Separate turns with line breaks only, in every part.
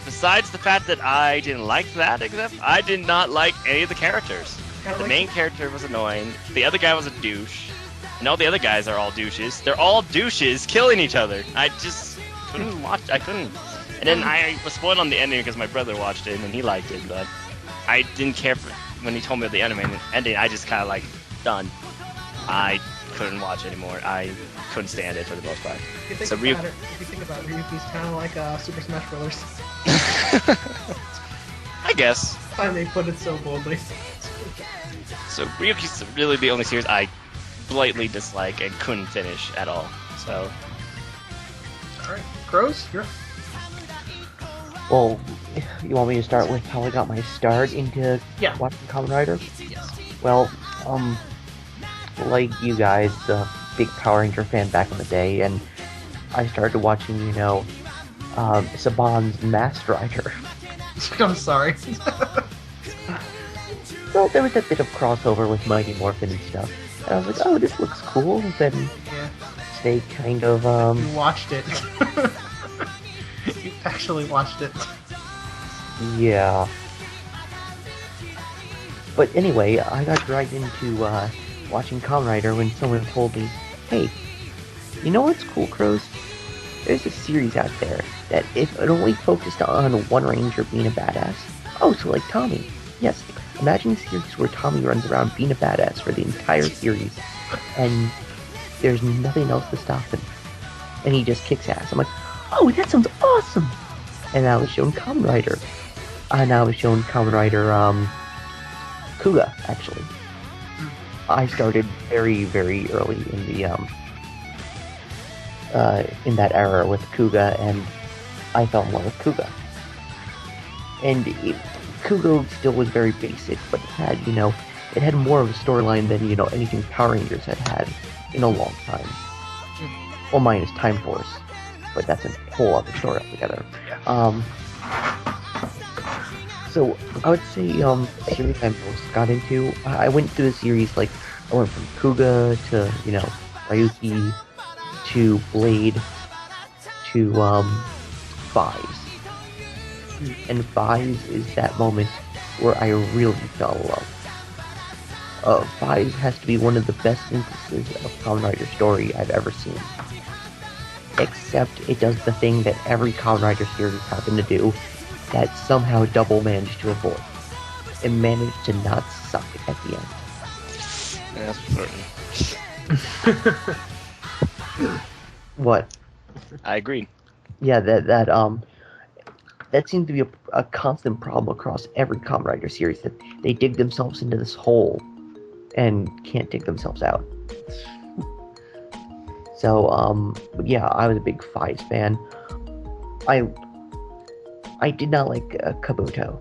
besides the fact that I didn't like that, except I did not like any of the characters. The main character was annoying. The other guy was a douche. And all the other guys are all douches. They're all douches killing each other. I just couldn't watch. I couldn't. And then I was spoiled on the ending because my brother watched it and he liked it, but I didn't care when he told me of the ending. I just kind of like, done. I couldn't watch anymore. I couldn't stand it for the most part.
If you think about it, Ryuki's kind of like Super Smash Brothers.
I guess.
Finally put it so boldly.
So Ryuki's really the only series I blatantly dislike and couldn't finish at all. So.
Alright. Crows, you're up.
Well, you want me to start with how I got my start into watching Kamen Rider?
Yes.
Well, like you guys, a big Power Ranger fan back in the day, and I started watching, Saban's Master Rider.
I'm sorry.
Well, there was a bit of crossover with Mighty Morphin and stuff. And I was like, oh, this looks cool. Then they kind of,
You watched it. You actually watched it.
Yeah. But anyway, I got dragged into, watching Kamen Rider when someone told me, hey, you know what's cool, Crows? There's a series out there that if it only focused on one ranger being a badass. Oh, so like Tommy. Yes, imagine a series where Tommy runs around being a badass for the entire series, and there's nothing else to stop him. And he just kicks ass. I'm like, oh, that sounds awesome! And I was shown Kamen Rider. And I was shown Kamen Rider, Kuga, actually. I started very, very early in the, in that era with Kuga, and I fell in love with Kuga. And Kuga still was very basic, but it had, it had more of a storyline than, anything Power Rangers had in a long time. Well, minus Time Force, but that's a whole other story altogether. So, I would say, the series I most got into, I went through the series, I went from Kuga to, Ryuki, to Blade, to, Vise. And Vise is that moment where I really fell in love. Vise has to be one of the best syntheses of Kamen Rider story I've ever seen. Except it does the thing that every Kamen Rider series happened to do, that somehow Double managed to avoid. It managed to not suck at the end.
Yeah, that's for certain.
What?
I agree.
Yeah, that seems to be a constant problem across every Kamen Rider series, that they dig themselves into this hole and can't dig themselves out. So, yeah, I was a big Vise fan. I did not like Kabuto.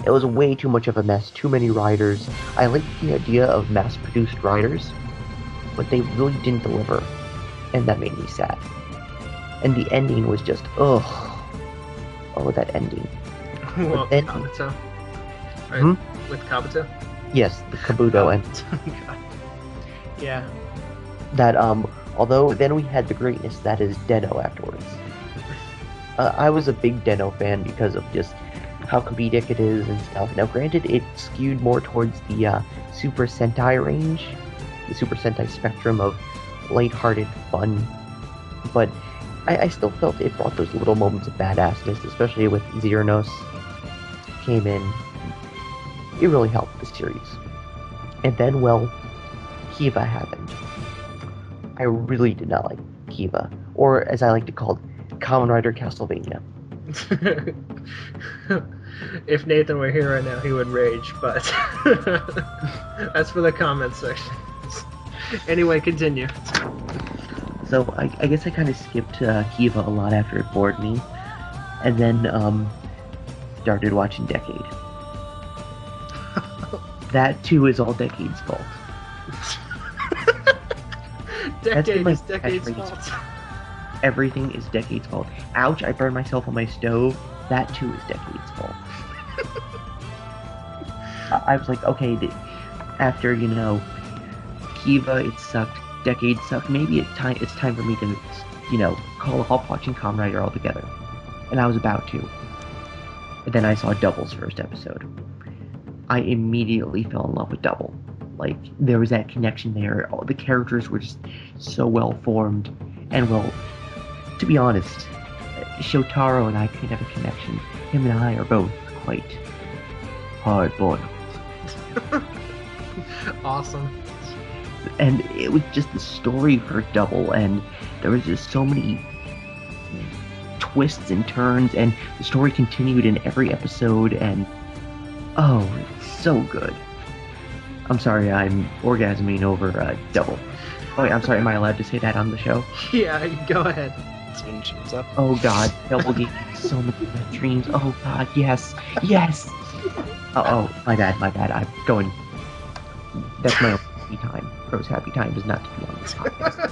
It was way too much of a mess, too many riders. I liked the idea of mass-produced riders, but they really didn't deliver, and that made me sad. And the ending was just, ugh. Oh, that ending.
Well,
then,
Kabuto. Right? With Kabuto?
Yes, the Kabuto end.
God. Yeah.
That, although then we had the greatness that is Den-O afterwards. I was a big Den-O fan because of just how comedic it is and stuff. Now, granted, it skewed more towards the Super Sentai range, the Super Sentai spectrum of lighthearted fun, but I still felt it brought those little moments of badassness, especially with Zeronos came in. It really helped the series. And then, well, Kiva happened. I really did not like Kiva, or as I like to call it, Kamen Rider Castlevania.
If Nathan were here right now, he would rage, but that's for the comment section. Anyway, continue.
So I guess I kind of skipped Kiva a lot after it bored me, and then started watching Decade. That too is all Decade's fault.
Decade is Decade's fault.
Everything is Decade's fault. Ouch, I burned myself on my stove. That too is Decade's fault. I was like, okay, after, Kiva, it sucked. Decade sucked. Maybe it's time for me to call off watching Kamen Rider altogether. And I was about to. And then I saw Double's first episode. I immediately fell in love with Double. Like, there was that connection there. All the characters were just so well formed. And, well, to be honest, Shotaro and I kind of have a connection. Him and I are both quite hard-boiled.
Awesome.
And it was just the story for Double, and there was just so many twists and turns, and the story continued in every episode, and oh, it's so good. I'm sorry, I'm orgasming over Double. Oh, wait, I'm sorry, am I allowed to say that on the show?
Yeah, go ahead.
What's up?
Oh god, Double gave me so many bad dreams. Oh god, yes, yes. Oh, my bad, I'm going. That's my own happy time. Crow's happy time is not to be on this podcast.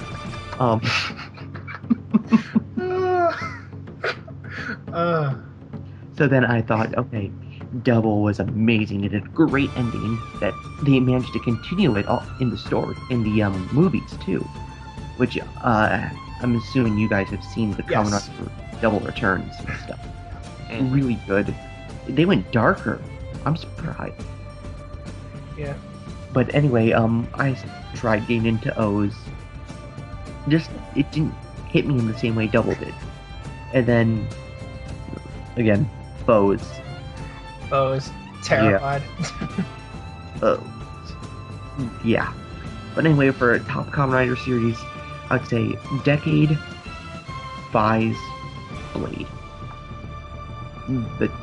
So then I thought, okay, Double was amazing. It had a great ending that they managed to continue it all in the story, in the movies too, which I'm assuming you guys have seen the Kamen Rider Double Returns and stuff. Really good. They went darker. I'm surprised.
Yeah.
But anyway, I tried getting into O's. Just, it didn't hit me in the same way Double did. And then, again, Bo's.
Bo's terrified.
Yeah. But anyway, for a top Kamen Rider series, I'd say Decade, Vi's, Blade.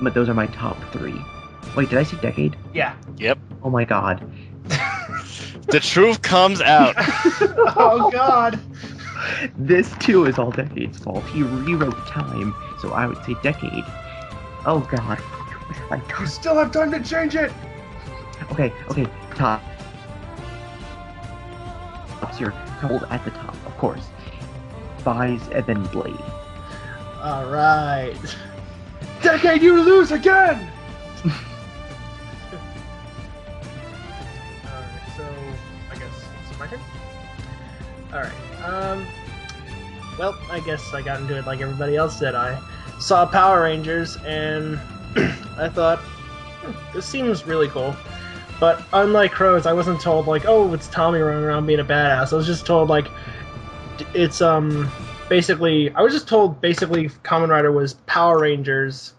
But those are my top 3. Wait, did I say Decade?
Yeah.
Yep.
Oh my god.
The truth comes out.
Oh god.
This too is all Decade's fault. He rewrote time, so I would say Decade. Oh god. What have I done?
You still have time to change it.
Okay, top. You're coupled at the top, of course. Vi's and then Blade.
Alright. Decade, you lose again! Alright, so I guess it's my turn? Alright, well, I guess I got into it like everybody else did. I saw Power Rangers and I thought, this seems really cool. But unlike Crows, I wasn't told like, oh, it's Tommy running around being a badass. I was just told like, it's basically, I was just told basically Kamen Rider was Power Rangers,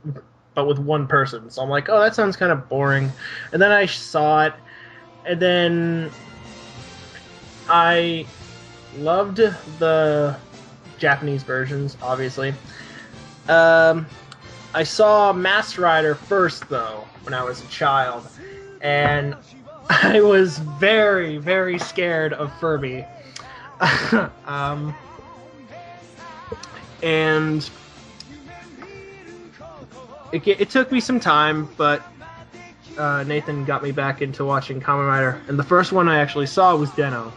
but with one person. So I'm like, oh, that sounds kind of boring. And then I saw it, and then I loved the Japanese versions, obviously. I saw Master Rider first, though, when I was a child. And I was very, very scared of Furby. And it took me some time, but Nathan got me back into watching Kamen Rider. And the first one I actually saw was Den-O.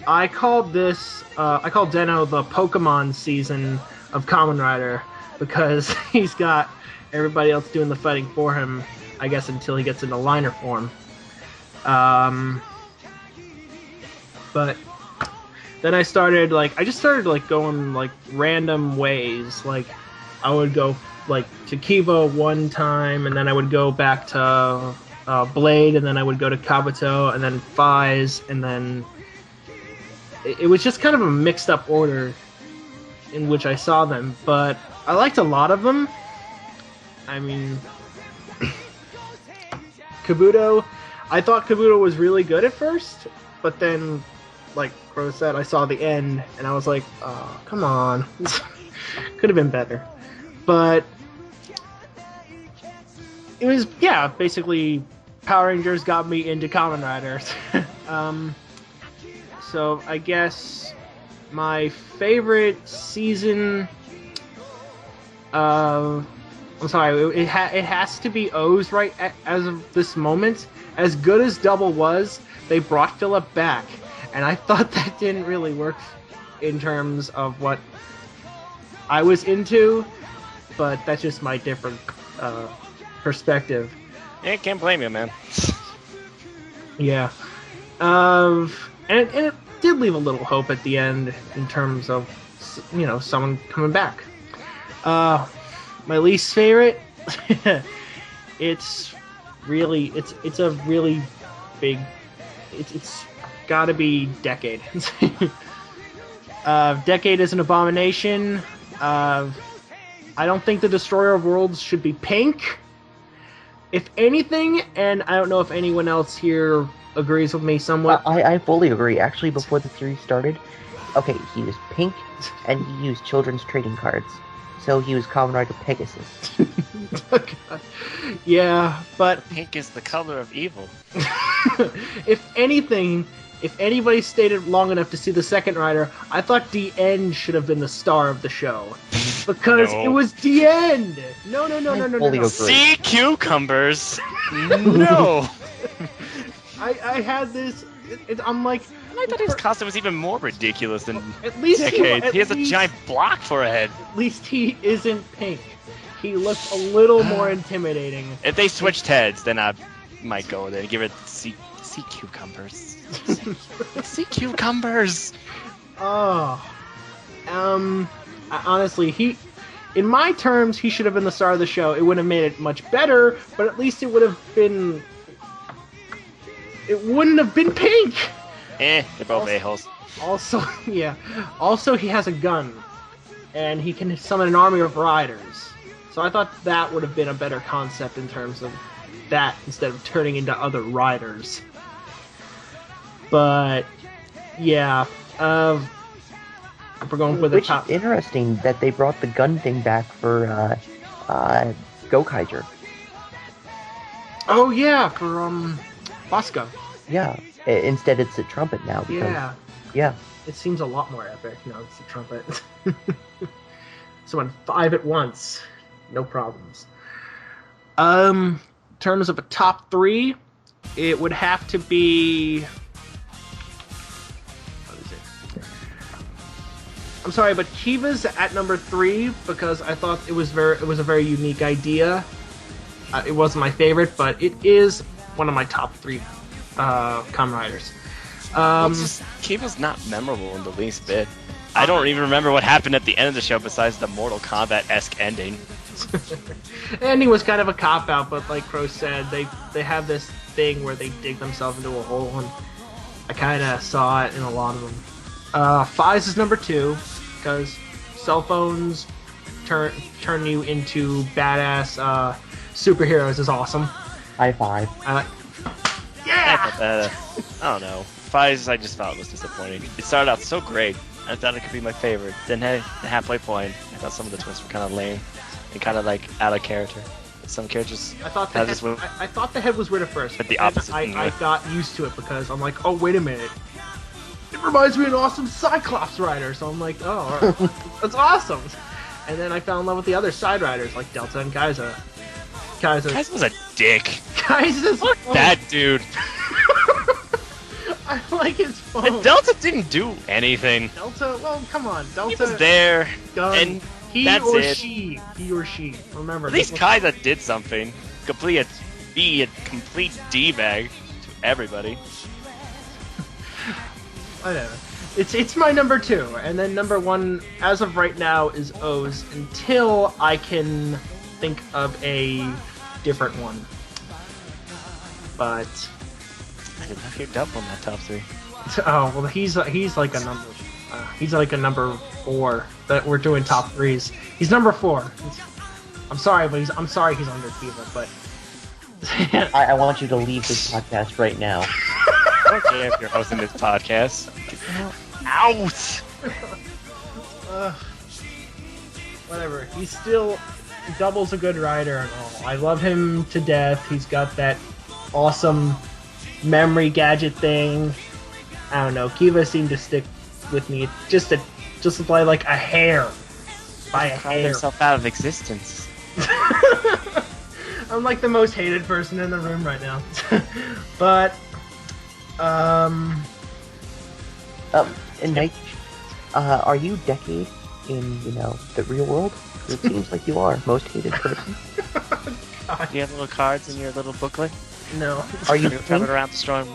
I called Den-O the Pokemon season of Kamen Rider because he's got everybody else doing the fighting for him, I guess, until he gets into liner form. But then I started going like random ways. Like I would go like to Kiva one time, and then I would go back to Blade, and then I would go to Kabuto, and then Fize, and then it was just kind of a mixed up order in which I saw them. But I liked a lot of them. I mean, Kabuto, I thought Kabuto was really good at first, but then, like Crow said, I saw the end, and I was like, oh, come on. Could have been better. But it was, yeah, basically Power Rangers got me into Kamen Rider. So I guess my favorite season I'm sorry, it has to be O's right as of this moment. As good as Double was, they brought Philip back, and I thought that didn't really work in terms of what I was into, but that's just my different perspective.
Yeah, can't blame you, man.
Yeah. And did leave a little hope at the end in terms of, someone coming back. My least favorite, it's a really big. It's got to be Decade. Decade is an abomination. I don't think the Destroyer of Worlds should be pink. If anything, and I don't know if anyone else here agrees with me somewhat.
I fully agree. Actually, before the series started, okay, he was pink, and he used children's trading cards. So he was Kamen Rider Pegasus.
Yeah, but...
Pink is the color of evil.
If anything, if anybody stayed long enough to see the second Rider, I thought DN should have been the star of the show. Because it was DN! No.
Sea cucumbers! No!
I had this... I'm like...
I thought his costume was even more ridiculous than
at least
Decade. He has a giant block for a head.
At least he isn't pink. He looks a little more intimidating.
If they switched heads, then I might go with it and give it sea cucumbers. Sea cucumbers!
Honestly, in my terms, he should have been the star of the show. It would have made it much better, but at least it would have been... It wouldn't have been pink!
They're both a-holes.
Also, yeah. Also, he has a gun. And he can summon an army of riders. So I thought that would have been a better concept in terms of that instead of turning into other riders. But, yeah. We're going with the top.
Which is interesting that they brought the gun thing back for Gokaiger.
Oh, yeah, for, Bosco.
Yeah. Instead, it's a trumpet now. Because, yeah.
It seems a lot more epic now. It's a trumpet. So on 5 at once, no problems. In terms of a top 3, it would have to be. What is it? I'm sorry, but Kiva's at number 3 because I thought it was a very unique idea. It wasn't my favorite, but it is one of my top 3. Kamen Riders.
Kiva's not memorable in the least bit. I don't even remember what happened at the end of the show besides the Mortal Kombat-esque ending.
The ending was kind of a cop-out, but like Crow said, they have this thing where they dig themselves into a hole, and I kind of saw it in a lot of them. Fize is number 2, because cell phones turn you into badass superheroes is awesome.
High five.
Yeah!
I don't know. Fize, I just felt was disappointing. It started out so great. I thought it could be my favorite. Then at the halfway point, I thought some of the twists were kind of lame and kind of like out of character. Some characters.
I thought the head was weird at first.
But the opposite.
I got used to it because I'm like, oh wait a minute. It reminds me of an awesome Cyclops rider. So I'm like, oh, all right. That's awesome. And then I fell in love with the other side riders like Delta and Kaiza.
Kaiza was a dick.
Kaiza's
that dude.
I like his phone.
And Delta didn't do anything.
Delta, well, come on, Delta.
He was there,
and he
that's
or
it.
she. Remember.
At least Kaiza did something. Be a complete D-bag to everybody.
Whatever. It's my number 2, and then number 1, as of right now, is O's until I can think of a different one. But
I did not hear Dub on that top 3.
oh well, he's like a number. He's like a number 4 that we're doing top 3s. He's number 4. I'm sorry, but he's under Kiva, but
I want you to leave this podcast right now.
I don't care if you're hosting this podcast. Out!
Whatever. He's still Double's a good rider and all. I love him to death. He's got that awesome memory gadget thing. I don't know. Kiva seemed to stick with me just by like a hair. By a hair.
Himself out of existence.
I'm like the most hated person in the room right now. But
and Nike, are you Decade in the real world? It seems like you are most hated person.
Do you have little cards in your little booklet?
No.
Are you
coming around destroying